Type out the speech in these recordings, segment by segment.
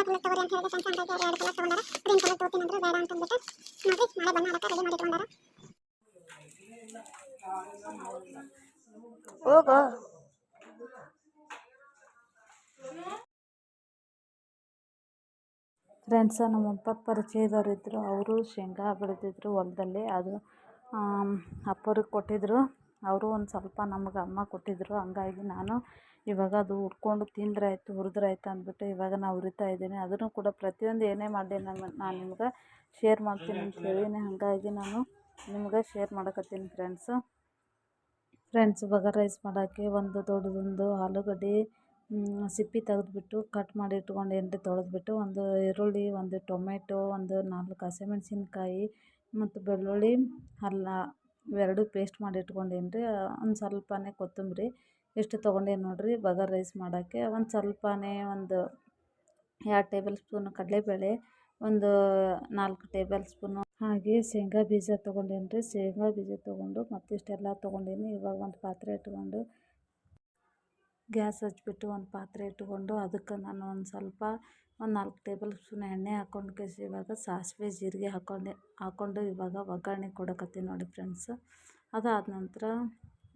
Colour ತಗೋರಿ ಅಂತ ಹೇಳಿದ್ರೆ ಫ್ರೆಂಡ್ಸ್ ಹಂಗಾಗಿ ಅವ್ರು 2 ಕಲರ್ ತಗೊಂಡಾರ. ಗ್ರೀನ್ ಕಲರ್ ತಗೋತೀನಿ ಅಂದ್ರೆ ಬೇಡ ಅಂತ ಅಂದ್ಬಿಟ್ಟು ನೋಡ್ರಿ ನಾಳೆ ಬಣ್ಣ ಹಾಕಕ್ಕೆ ರೆಡಿ ಮಾಡಿ ಇಟ್ಕೊಂಡಾರ. ಹೋಗೋ ಫ್ರೆಂಡ್ಸ. ನಮ್ಮ ಅಪ್ಪ ಪರಿಚಯದವ್ರು ಇದ್ದರು. ಅವರು ಶೇಂಗಾ ಬೆಳೆದಿದ್ರು ಹೊಲದಲ್ಲಿ. ಅದು ಅಪ್ಪವ್ರಿಗೆ ಕೊಟ್ಟಿದ್ದರು. ಅವರು ಒಂದು ಸ್ವಲ್ಪ ನಮಗೆ ಅಮ್ಮ ಕೊಟ್ಟಿದ್ದರು. ಹಂಗಾಗಿ ನಾನು ಇವಾಗ ಅದು ಹುರ್ಕೊಂಡು ತಿಂದ್ರಾಯ್ತು ಹುರಿದ್ರಾಯ್ತು ಅಂದ್ಬಿಟ್ಟು ಇವಾಗ ನಾನು ಹುರಿತಾ ಇದ್ದೀನಿ. ಅದನ್ನು ಕೂಡ ಪ್ರತಿಯೊಂದು ಏನೇ ಮಾಡಿ ನಾನು ನಿಮ್ಗೆ ಶೇರ್ ಮಾಡ್ತೀನಿ ಅಂತ ಹೇಳಿನಿ. ಹಾಗಾಗಿ ನಾನು ನಿಮ್ಗೆ ಶೇರ್ ಮಾಡಕತ್ತೀನಿ ಫ್ರೆಂಡ್ಸ್. ಬಗಾರ್ ರೈಸ್ ಮಾಡೋಕ್ಕೆ ಒಂದು ದೊಡ್ಡದೊಂದು ಆಲೂಗಡ್ಡೆ ಸಿಪ್ಪಿ ತೆಗೆದ್ಬಿಟ್ಟು ಕಟ್ ಮಾಡಿ ಇಟ್ಕೊಂಡು ತೊಳೆದ್ಬಿಟ್ಟು, ಒಂದು ಈರುಳ್ಳಿ, ಒಂದು ಟೊಮೆಟೊ, ಒಂದು 4 ಹಸಿಮೆಣ್ಸಿನ್ಕಾಯಿ ಮತ್ತು ಬೆಳ್ಳುಳ್ಳಿ, ಅಲ್ಲ ಇವೆರಡು ಪೇಸ್ಟ್ ಮಾಡಿ ಇಟ್ಕೊಂಡೇನಿ. ಒಂದು ಸ್ವಲ್ಪನೇ ಕೊತ್ತಂಬರಿ ಎಷ್ಟು ತೊಗೊಂಡೇನಿ ನೋಡಿರಿ ಬಗಾರ್ ರೈಸ್ ಮಾಡೋಕ್ಕೆ. ಒಂದು ಸ್ವಲ್ಪನೇ ಒಂದು 2 ಟೇಬಲ್ ಸ್ಪೂನು ಕಡಲೆಬೇಳೆ, ಒಂದು 4 ಟೇಬಲ್ ಸ್ಪೂನು ಹಾಗೆ ಶೇಂಗಾ ಬೀಜ ತೊಗೊಂಡೇನಿ. ಶೇಂಗಾ ಬೀಜ ತೊಗೊಂಡು ಮತ್ತಿಷ್ಟೆಲ್ಲ ತೊಗೊಂಡೇನಿ. ಇವಾಗ ಒಂದು ಪಾತ್ರೆ ಇಟ್ಕೊಂಡು ಗ್ಯಾಸ್ ಹಚ್ಬಿಟ್ಟು ಒಂದು ಪಾತ್ರೆ ಇಟ್ಕೊಂಡು ಅದಕ್ಕೆ ನಾನು ಒಂದು 4 ಟೇಬಲ್ ಸ್ಪೂನ್ ಎಣ್ಣೆ ಹಾಕ್ಕೊಂಡು ಇವಾಗ ಸಾಸಿವೆ ಜೀರಿಗೆ ಹಾಕ್ಕೊಂಡು ಇವಾಗ ಒಗ್ಗರಣೆ ಕೊಡಕತ್ತೀನಿ ನೋಡಿ ಫ್ರೆಂಡ್ಸ್. ಅದಾದ ನಂತರ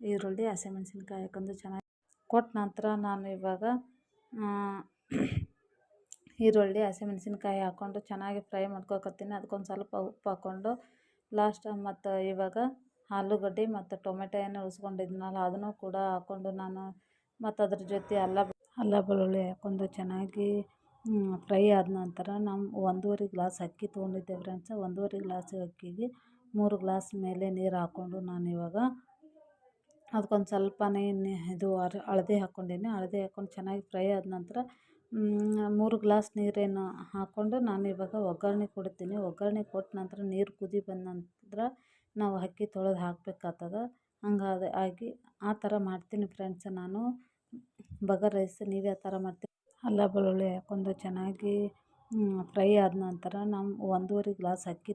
ಈರುಳ್ಳಿ ಹಸಿಮೆಣ್ಸಿನ್ಕಾಯಿ ಹಾಕೊಂಡು ಚೆನ್ನಾಗಿ ಕೊಟ್ಟ ನಂತರ ನಾನು ಇವಾಗ ಈರುಳ್ಳಿ ಹಸಿಮೆಣ್ಸಿನ್ಕಾಯಿ ಹಾಕ್ಕೊಂಡು ಚೆನ್ನಾಗಿ ಫ್ರೈ ಮಾಡ್ಕೊಕತ್ತೀನಿ. ಅದಕ್ಕೊಂದು ಸ್ವಲ್ಪ ಉಪ್ಪು ಹಾಕ್ಕೊಂಡು ಲಾಸ್ಟ್ ಮತ್ತು ಇವಾಗ ಆಲೂಗಡ್ಡೆ ಮತ್ತು ಟೊಮೆಟೊ ಏನು ಉಳಿಸ್ಕೊಂಡಿದ್ನಲ್ಲ ಅದನ್ನು ಕೂಡ ಹಾಕ್ಕೊಂಡು ನಾನು ಮತ್ತು ಅದ್ರ ಜೊತೆ ಅಲ್ಲ ಬೆಳ್ಳುಳ್ಳಿ ಹಾಕ್ಕೊಂಡು ಚೆನ್ನಾಗಿ ಫ್ರೈ ಆದ ನಂತರ ನಾವು 1.5 ಗ್ಲಾಸ್ ಅಕ್ಕಿ ತೊಗೊಂಡಿದ್ದೆ ಫ್ರೆಂಡ್ಸ್. 1.5 ಗ್ಲಾಸ್ ಅಕ್ಕಿಗೆ 3 ಗ್ಲಾಸ್ ಮೇಲೆ ನೀರು ಹಾಕ್ಕೊಂಡು ನಾನು ಇವಾಗ ಅದಕ್ಕೊಂದು ಸ್ವಲ್ಪನೇ ಇದು ಹಳದಿ ಹಾಕ್ಕೊಂಡೀನಿ. ಹಳದಿ ಹಾಕ್ಕೊಂಡು ಚೆನ್ನಾಗಿ ಫ್ರೈ ಆದ ನಂತರ 3 ಗ್ಲಾಸ್ ನೀರೇನು ಹಾಕ್ಕೊಂಡು ನಾನು ಇವಾಗ ಒಗ್ಗರಣೆ ಕೊಡ್ತೀನಿ. ಒಗ್ಗರಣೆ ಕೊಟ್ಟ ನಂತರ ನೀರು ಕುದಿ ಬಂದ ನಂತರ ನಾವು ಅಕ್ಕಿ ತೊಳೆದು ಹಾಕಬೇಕಾಗ್ತದೆ. ಹಂಗಾಗಿ ಆ ಥರ ಮಾಡ್ತೀನಿ ಫ್ರೆಂಡ್ಸ್ ನಾನು ಬಗಾರ್ ರೈಸ್. ನೀವು ಯಾವ ಥರ ಮಾಡ್ತೀನಿ? ಅಲ್ಲ ಬೆಳ್ಳುಳ್ಳಿ ಹಾಕ್ಕೊಂಡು ಚೆನ್ನಾಗಿ ಫ್ರೈ ಆದ ನಂತರ ನಾವು 1.5 ಗ್ಲಾಸ್ ಅಕ್ಕಿ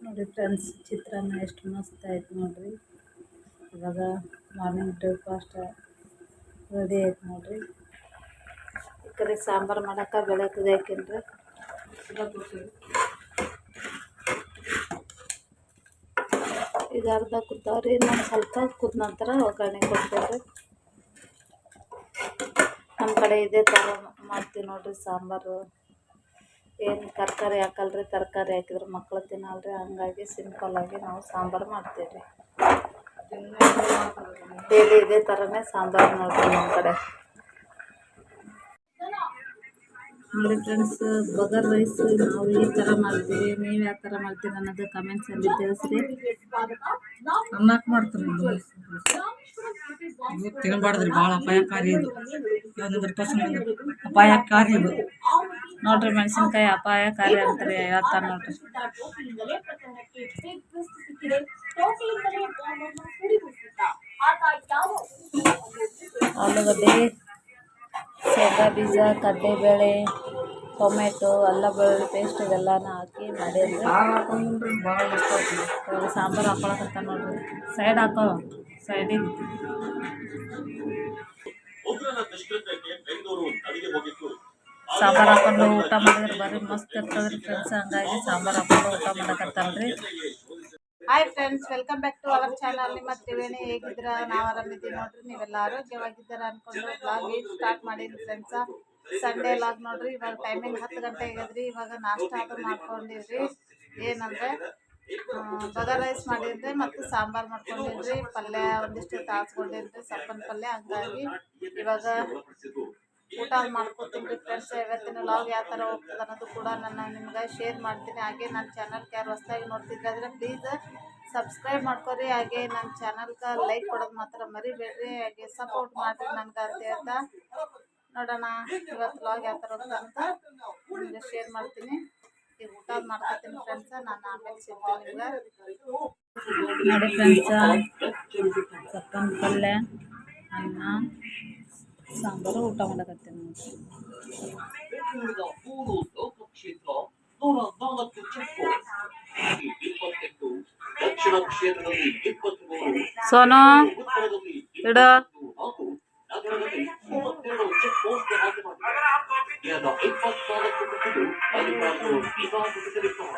ನೋಡಿ ಫ್ರೆಂಡ್ಸ್. ಚಿತ್ರಾನ್ನ ಎಷ್ಟು ಮಸ್ತ್ ಆಯ್ತು ನೋಡಿರಿ. ಇವಾಗ ಮಾರ್ನಿಂಗ್ ಬ್ರೇಕ್ಫಾಸ್ಟ್ ರೆಡಿ ಆಯ್ತು ನೋಡಿರಿ. ಈ ಕಡೆ ಸಾಂಬಾರು ಮಾಡೋಕೆ ಬೆಳೆ ಕುದಿಯಾಕೇನ್ರಿ. ಇದು ಅರ್ಧ ಕುದ್ದಾವ್ರಿ. ಇನ್ನೊಂದು ಸ್ವಲ್ಪ ಕುದ ನಂತರ ಒಗ್ಗರಣೆ ಕೊಡ್ತೇವೆ. ನಮ್ಮ ಕಡೆ ಇದೇ ಥರ ಮಾಡ್ತೀವಿ ನೋಡಿರಿ ಸಾಂಬಾರು. ಏನು ತರಕಾರಿ ಹಾಕಲ್ರಿ. ತರಕಾರಿ ಹಾಕಿದ್ರೆ ಮಕ್ಕಳು ತಿನ್ನಲ್ರಿ. ಹಂಗಾಗಿ ಸಿಂಪಲ್ಲಾಗಿ ನಾವು ಸಾಂಬಾರು ಮಾಡ್ತೀವಿ. ಡೈಲಿ ಇದೇ ಥರನೇ ಸಾಂಬಾರು ನೋಡ್ರಿ ನಮ್ಮ ಕಡೆ. ನೋಡಿ ಫ್ರೆಂಡ್ಸ್, ಬಗಾರ್ ರೈಸ್ ನಾವು ಈ ಥರ ಮಾಡ್ತೀವಿ. ನೀವು ಯಾವ ಥರ ಮಾಡ್ತೀರಿ ಅನ್ನೋದು ಕಮೆಂಟ್ಸಲ್ಲಿ ತಿಳಿಸ್ರಿ. ಅನ್ನಕ್ಕೆ ಮಾಡ್ತೀರಿ ತಿನ್ನಬಾರ್ದ್ರಿ. ಭಾಳ ಅಪಾಯಕಾರಿ ಇದು. ಅಪಾಯಕಾರಿ ಇದು ನೋಡ್ರಿ. ಮೆಣಸಿನ್ಕಾಯಿ ಅಪಾಯಕಾರಿ ಅಂತಾರೆ ಹೇಳ್ತಾರೆ ನೋಡ್ರಿ. ಆಲೂಗಡ್ಡೆ, ಶೇಂಗಾ ಬೀಜ, ಕಡಲೆಬೇಳೆ, ಟೊಮೆಟೊ, ಅಲ್ಲ ಬೆಳ್ಳುಳ್ಳಿ ಪೇಸ್ಟ್ ಇವೆಲ್ಲನ ಹಾಕಿ ಮಾಡಿದ್ರೆ ಭಾಳ ಇಷ್ಟ ಆಗ್ತದೆ. ಇವಾಗ ಸಾಂಬಾರು ಹಾಕೊಳಕಂತ ನೋಡ್ರಿ. ಸೈಡ್ ಹಾಕೋ ಸೈಡಿಗೆ ಸಾಂಬಾರು ಹಾಕೊಂಡು ಊಟ ಮಾಡಿದ್ರೆ ಬರೀ ಮಸ್ತ್ ಇರ್ತದ್ರಿ ಫ್ರೆಂಡ್ಸ್. ಹಂಗಾಗಿ ಸಾಂಬಾರು ಹಾಕೊಂಡು ಊಟ ಮಾಡಕತ್ತಾಳ್ರಿ. Hi friends, welcome back to our channel. ನಿಮ್ಮ ತ್ರಿವೇಣಿ ಹೇಗಿದ್ರ? ನಾವು ಆರಾಮಿದ್ದೀವಿ ನೋಡ್ರಿ. ನೀವೆಲ್ಲ ಆರೋಗ್ಯವಾಗಿದ್ದೀರ ಅನ್ಕೊಂಡು ಬ್ಲಾಗ್ ಈಗ ಸ್ಟಾರ್ಟ್ ಮಾಡಿದ್ರಿ ಫ್ರೆಂಡ್ಸ. ಸಂಡೇ ಲಾಗ್ ನೋಡ್ರಿ. ಇವಾಗ ಟೈಮಿಂಗ್ 10 ಗಂಟೆ ಆಗ್ಯದ್ರಿ. ಇವಾಗ ನಾಷ್ಟ ಅದು ಮಾಡ್ಕೊಂಡಿವ್ರಿ. ಏನಂದ್ರೆ ಬಗಾರ್ ರೈಸ್ ಮಾಡಿದ್ರಿ ಮತ್ತು ಸಾಂಬಾರು ಮಾಡ್ಕೊಂಡಿದ್ರಿ. ಪಲ್ಯ ಒಂದಿಷ್ಟು ತಾಳ್ಸ್ಕೊಂಡಿದ್ರಿ, ಸಪ್ಪನ ಪಲ್ಯ. ಹಂಗಾಗಿ ಇವಾಗ ಊಟ ಮಾಡ್ಕೊತೀನಿ ಫ್ರೆಂಡ್ಸ್. ಇವತ್ತಿನ ಲಾಗ್ ಯಾವ ಥರ ಹೋಗ್ತದೆ ಅನ್ನೋದು ಕೂಡ ನಾನು ನಿಮ್ಗೆ ಶೇರ್ ಮಾಡ್ತೀನಿ. ಹಾಗೆ ನನ್ನ ಚಾನಲ್ಗೆ ಯಾರು ಹೊಸದಾಗಿ ನೋಡ್ತಿದ್ರೆ ಪ್ಲೀಸ್ ಸಬ್ಸ್ಕ್ರೈಬ್ ಮಾಡ್ಕೊರಿ. ಹಾಗೆ ನನ್ನ ಚಾನಲ್ಗೆ ಲೈಕ್ ಕೊಡೋದು ಮಾತ್ರ ಮರಿಬೇಡ್ರಿ. ಹಾಗೆ ಸಪೋರ್ಟ್ ಮಾಡಿರಿ ನನಗೆ ಅಂತ ಹೇಳ್ತಾ ನೋಡೋಣ ಇವತ್ತು ಲಾಗ್ ಯಾವ ಥರ ಹೋಗ್ತದೆ ಅಂತ ನಿಮಗೆ ಶೇರ್ ಮಾಡ್ತೀನಿ. ಈಗ ಊಟ ಮಾಡ್ಕೊತೀನಿ ಫ್ರೆಂಡ್ಸ. ನಾನು ಆಮೇಲೆ ಸಿಗ್ತೀನಿ ನಿಮ್ಗೆ. ನೋಡಿ ಫ್ರೆಂಡ್ಸ, ಸಪ್ಪನ ಪಲ್ಯ, ಅನ್ನ, ಸಾಂಬಾರು ಊಟ ಮಾಡಕತ್ತೀನಿ. ಸೋನು ಇಡ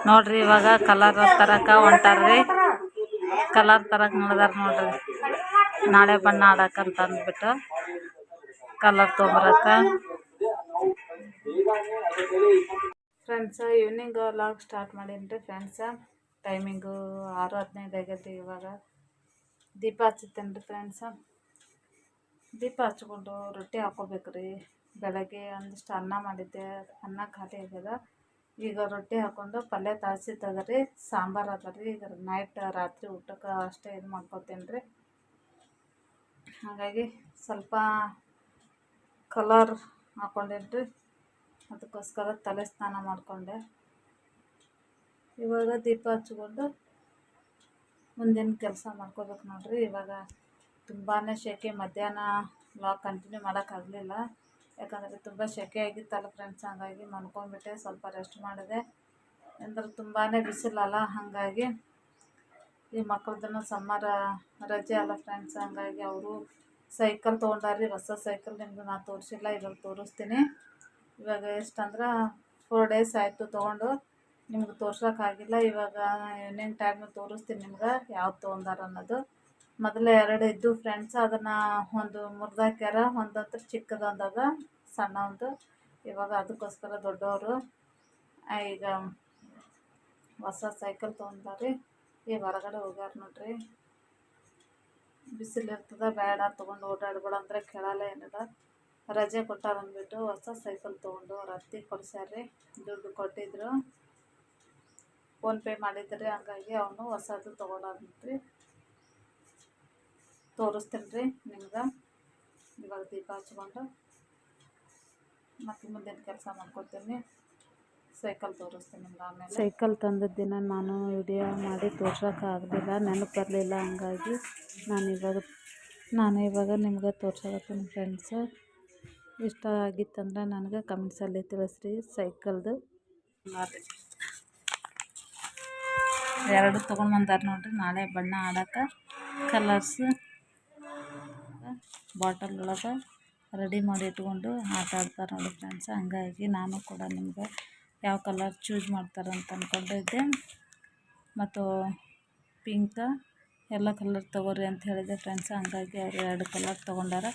ನೋಡ್ರಿ ಇವಾಗ ಕಲರ್ ತರಕ ಹೊಂಟಾರ್ರಿ. ಕಲರ್ ತರಕ್ ನೋಡಿದಾರ ನೋಡ್ರಿ. ನಾಳೆ ಬಣ್ಣ ಆಡಕ್ಕಂತ ಅಂದ್ಬಿಟ್ಟು ಕಲರ್ ತೊಗೊಂಬರಕ್ಕ. ಫ್ರೆಂಡ್ಸ ಈವ್ನಿಂಗ್ ಲಾಗ್ ಸ್ಟಾರ್ಟ್ ಮಾಡೀನಿ ಫ್ರೆಂಡ್ಸ. ಟೈಮಿಂಗು 6:15 ಆಗೈತಿ. ಇವಾಗ ದೀಪ ಹಚ್ಚುತ್ತೇನೆ ರೀ ಫ್ರೆಂಡ್ಸ. ದೀಪ ಹಚ್ಕೊಂಡು ರೊಟ್ಟಿ ಹಾಕೋಬೇಕ್ರಿ. ಬೆಳಗ್ಗೆ ಒಂದಿಷ್ಟು ಅನ್ನ ಮಾಡಿದ್ದೆ, ಅನ್ನ ಖಾಲಿ ಆಗ್ಯದ. ಈಗ ರೊಟ್ಟಿ ಹಾಕ್ಕೊಂಡು ಪಲ್ಯ ತಾಳ್ಸಿದ್ದದ ರೀ, ಸಾಂಬಾರು ಅದ ರೀ. ಈಗ ನೈಟ್ ರಾತ್ರಿ ಊಟಕ್ಕೆ ಅಷ್ಟೇ ಇದು ಮಾಡ್ಕೊತೀನಿ ರೀ. ಹಾಗಾಗಿ ಸ್ವಲ್ಪ ಕಲರ್ ಹಾಕ್ಕೊಂಡೇನಿ ರೀ, ಅದಕ್ಕೋಸ್ಕರ ತಲೆ ಸ್ನಾನ ಮಾಡಿಕೊಂಡೆ. ಇವಾಗ ದೀಪ ಹಚ್ಕೊಂಡು ಮುಂದಿನ ಕೆಲಸ ಮಾಡ್ಕೋಬೇಕು ನೋಡ್ರಿ. ಇವಾಗ ತುಂಬಾ ಸೆಕೆ. ಮಧ್ಯಾಹ್ನ ವ್ಲಾಗ್ ಕಂಟಿನ್ಯೂ ಮಾಡೋಕ್ಕಾಗಲಿಲ್ಲ, ಯಾಕಂದರೆ ತುಂಬ ಸೆಕೆ ಆಗಿತ್ತಲ್ಲ ಫ್ರೆಂಡ್ಸ್. ಹಾಗಾಗಿ ಮನ್ಕೊಂಡ್ಬಿಟ್ಟೆ, ಸ್ವಲ್ಪ ರೆಸ್ಟ್ ಮಾಡಿದೆ. ಅಂದ್ರೆ ತುಂಬಾ ಬಿಸಿಲಲ್ಲ, ಹಾಗಾಗಿ ಈ ಮಕ್ಕಳದನ್ನು ಸಮ್ಮರ್ ರಜೆ ಅಲ್ಲ ಫ್ರೆಂಡ್ಸ್. ಹಾಗಾಗಿ ಅವರು ಸೈಕಲ್ ತೊಗೊಂಡಾರ್ರಿ, ಹೊಸ ಸೈಕಲ್. ನಿಮ್ಗೆ ನಾನು ತೋರಿಸಿಲ್ಲ, ಇವಾಗ ತೋರಿಸ್ತೀನಿ. ಇವಾಗ ಎಷ್ಟಂದ್ರೆ 4 ಡೇಸ್ ಆಯಿತು ತೊಗೊಂಡು, ನಿಮ್ಗೆ ತೋರ್ಸೋಕ್ಕಾಗಿಲ್ಲ. ಇವಾಗ ಈವ್ನಿಂಗ್ ಟೈಮ್ ತೋರಿಸ್ತೀನಿ ನಿಮ್ಗೆ ಯಾವ್ದು ತೊಗೊಂಡಾರ ಅನ್ನೋದು. ಮೊದಲು 2 ಇದ್ದು ಫ್ರೆಂಡ್ಸ್, ಅದನ್ನು ಒಂದು ಮುರಿದಾಕ್ಯಾರ. ಒಂದಂತ್ರ ಚಿಕ್ಕದೊಂದದ, ಸಣ್ಣ ಒಂದು. ಇವಾಗ ಅದಕ್ಕೋಸ್ಕರ ದೊಡ್ಡವರು ಈಗ ಹೊಸ ಸೈಕಲ್ ತೊಗೊಂಡಾರಿ. ಈ ಹೊರಗಡೆ ಹೋಗ್ಯಾರ ನೋಡ್ರಿ. ಬಿಸಿಲಿರ್ತದ, ಬೇಡ ತೊಗೊಂಡು ಓಡಾಡ್ಬೇಡ ಅಂದರೆ ಕೇಳಲ್ಲ ಏನಿಲ್ಲ. ರಜೆ ಕೊಟ್ಟಾರ ಅಂದ್ಬಿಟ್ಟು ಹೊಸ ಸೈಕಲ್ ತೊಗೊಂಡು ಅವ್ರ ಅತ್ತಿ ಕೊಡ್ಸ್ಯಾರ್ರಿ. ದುಡ್ಡು ಕೊಟ್ಟಿದ್ರು, ಫೋನ್ಪೇ ಮಾಡಿದ್ರಿ. ಹಂಗಾಗಿ ಅವನು ಹೊಸದು ತೊಗೊಂಡಾದ್ರಿ. ತೋರಿಸ್ತೀನಿ ರೀ ನಿಮ್ಗೆ. ಇವಾಗ ದೀಪ ಹಚ್ಕೊಂಡು ಮತ್ತೆ ಮುಂದಿನ ಕೆಲಸ ಮಾಡ್ಕೊತೀನಿ. ಸೈಕಲ್ ತೋರಿಸ್ತೀನಿ ನಿಮ್ಗೆ ಆಮೇಲೆ. ಸೈಕಲ್ ತಂದ ದಿನ ನಾನು ವಿಡಿಯೋ ಮಾಡಿ ತೋರ್ಸೋಕ್ಕಾಗಲಿಲ್ಲ, ನೆನಪು ಬರಲಿಲ್ಲ. ಹಂಗಾಗಿ ನಾನು ಇವಾಗ ನಿಮ್ಗೆ ತೋರ್ಸಕತ್ತೀನಿ ಫ್ರೆಂಡ್ಸ್. ಇಷ್ಟ ಆಗಿತ್ತಂದ್ರೆ ನನಗೆ ಕಮೆಂಟ್ಸಲ್ಲಿ ತಿಳಿಸ್ರಿ. ಸೈಕಲ್ದು 2 ತೊಗೊಂಡು ಬಂದಾರ ನೋಡ್ರಿ. ನಾಳೆ ಬಣ್ಣ ಆಡೋಕೆ ಕಲರ್ಸ್ ಬಾಟಲ್ ಒಳಗೆ ರೆಡಿ ಮಾಡಿ ಇಟ್ಕೊಂಡು ಆಟ ಆಡ್ತಾರೆ ನೋಡಿ ಫ್ರೆಂಡ್ಸ್. ಹಂಗಾಗಿ ನಾನು ಕೂಡ ನಿಮ್ಗೆ ಯಾವ ಕಲರ್ ಚೂಸ್ ಮಾಡ್ತಾರಂತ ಅಂದ್ಕೊಂಡಿದ್ದೆ. ಮತ್ತು ಪಿಂಕ ಎಲ್ಲೋ ಕಲರ್ ತೊಗೋರಿ ಅಂತ ಹೇಳಿದೆ ಫ್ರೆಂಡ್ಸ್. ಹಂಗಾಗಿ ಅವರು 2 ಕಲರ್ ತೊಗೊಂಡಾರ.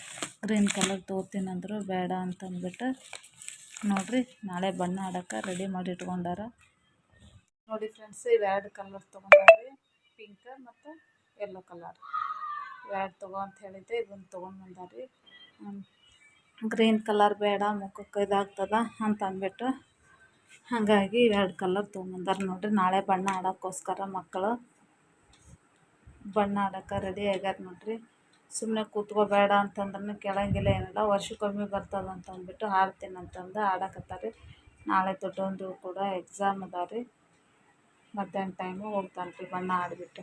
ಗ್ರೀನ್ ಕಲರ್ ತೊಗೋತೀನಿ ಅಂದರು, ಬೇಡ ಅಂತಂದ್ಬಿಟ್ಟು ನೋಡಿರಿ ನಾಳೆ ಬಣ್ಣ ಆಡೋಕೆ ರೆಡಿ ಮಾಡಿ ಇಟ್ಕೊಂಡಾರ ನೋಡಿ ಫ್ರೆಂಡ್ಸ್. ಇವು 2 ಕಲರ್ ತೊಗೊಂಡಾರಿ, ಪಿಂಕ್ ಮತ್ತು ಯೆಲ್ಲೋ ಕಲರ್. 2 ತೊಗೋ ಅಂತ ಹೇಳಿದ್ದೆ, ಇದನ್ನು ತೊಗೊಂಡು ಬಂದಾರಿ. ಗ್ರೀನ್ ಕಲರ್ ಬೇಡ, ಮುಖಕ್ಕೆ ಇದಾಗ್ತದ ಅಂತ ಅಂದ್ಬಿಟ್ಟು ಹಾಗಾಗಿ 2 ಕಲರ್ ತೊಗೊಂಬಂದಾರ ನೋಡ್ರಿ. ನಾಳೆ ಬಣ್ಣ ಆಡೋಕ್ಕೋಸ್ಕರ ಮಕ್ಕಳು ಬಣ್ಣ ಆಡೋಕೆ ರೆಡಿ ಆಗ್ಯಾರ ನೋಡ್ರಿ. ಸುಮ್ಮನೆ ಕೂತ್ಕೋಬೇಡ ಅಂತಂದ್ರೂ ಕೇಳಂಗಿಲ್ಲ, ಏನಿಲ್ಲ. ವರ್ಷಕ್ಕೊಮ್ಮೆ ಬರ್ತದೆ ಅಂತ ಅಂದ್ಬಿಟ್ಟು ಆಡ್ತೀನಿ ಅಂತಂದು ಆಡಕತ್ತಾರೆ. ನಾಳೆ ದೊಡ್ಡೊಂದು ಕೂಡ ಎಕ್ಸಾಮ್ ಅದ ರೀ. ಮಧ್ಯಾಹ್ನ ಟೈಮು ಹೋಗ್ತಾನೆ ರೀ ಬಣ್ಣ ಆಡಿಬಿಟ್ಟು.